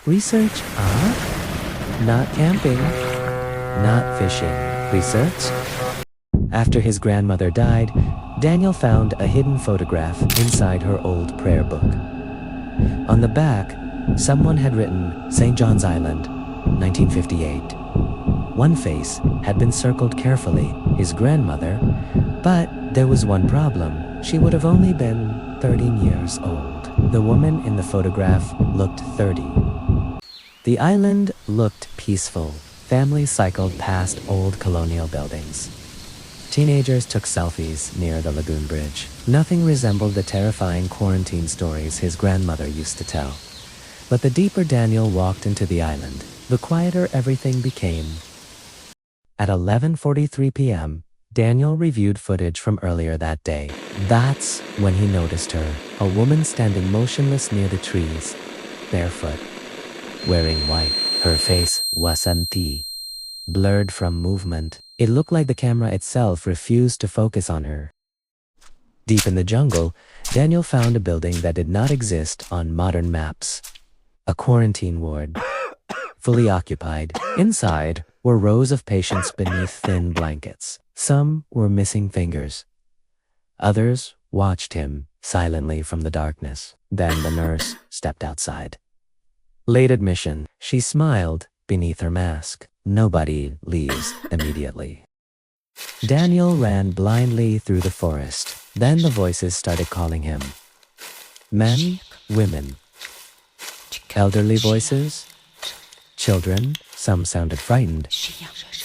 Research? Not camping. Not fishing. Research? After his grandmother died, Daniel found a hidden photograph inside her old prayer book. On the back, someone had written St. John's Island, 1958. One face had been circled carefully, his grandmother, but there was one problem. She would have only been 13 years old. The woman in the photograph looked 30. The island looked peaceful. Families cycled past old colonial buildings. Teenagers took selfies near the lagoon bridge. Nothing resembled the terrifying quarantine stories his grandmother used to tell. But the deeper Daniel walked into the island, the quieter everything became. At 11:43 p.m., Daniel reviewed footage from earlier that day. That's when he noticed her, a woman standing motionless near the trees, barefoot, wearing white. Her face was empty, blurred from movement. It looked like the camera itself refused to focus on her. Deep in the jungle, Daniel found a building that did not exist on modern maps. A quarantine ward, fully occupied. Inside were rows of patients beneath thin blankets. Some were missing fingers. Others watched him silently from the darkness. Then the nurse stepped outside. Late admission, she smiled beneath her mask. Nobody leaves immediately. Daniel ran blindly through the forest. Then the voices started calling him. Men, women, elderly voices, children. Some sounded frightened.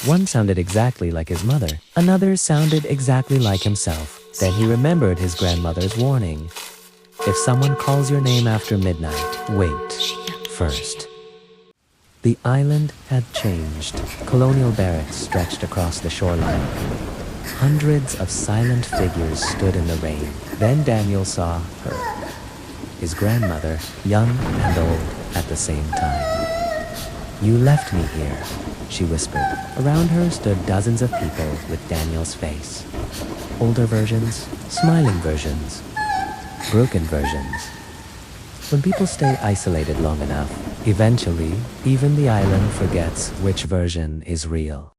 One sounded exactly like his mother. Another sounded exactly like himself. Then he remembered his grandmother's warning. If someone calls your name after midnight, wait first. The island had changed. Colonial barracks stretched across the shoreline. Hundreds of silent figures stood in the rain. Then Daniel saw her. His grandmother, young and old at the same time. "You left me here," she whispered. Around her stood dozens of people with Daniel's face. Older versions, smiling versions, broken versions. When people stay isolated long enough, eventually, even the island forgets which version is real.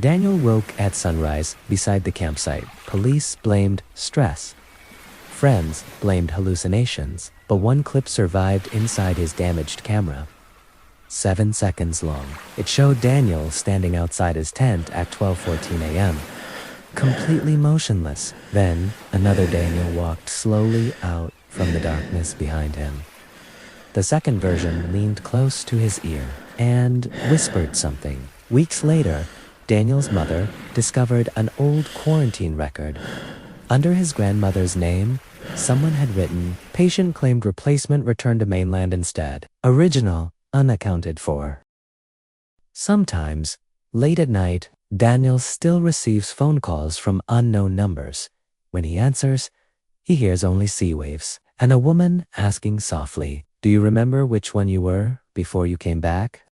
Daniel woke at sunrise beside the campsite. Police blamed stress. Friends blamed hallucinations, but one clip survived inside his damaged camera. 7 seconds long. It showed Daniel standing outside his tent at 12:14 a.m., completely motionless. Then another Daniel walked slowly out from the darkness behind him. The second version leaned close to his ear and whispered something. Weeks later, Daniel's mother discovered an old quarantine record. Under his grandmother's name, someone had written, "Patient claimed replacement returned to mainland instead. Original, unaccounted for." Sometimes, late at night, Daniel still receives phone calls from unknown numbers. When he answers, he hears only sea waves and a woman asking softly, "Do you remember which one you were before you came back?"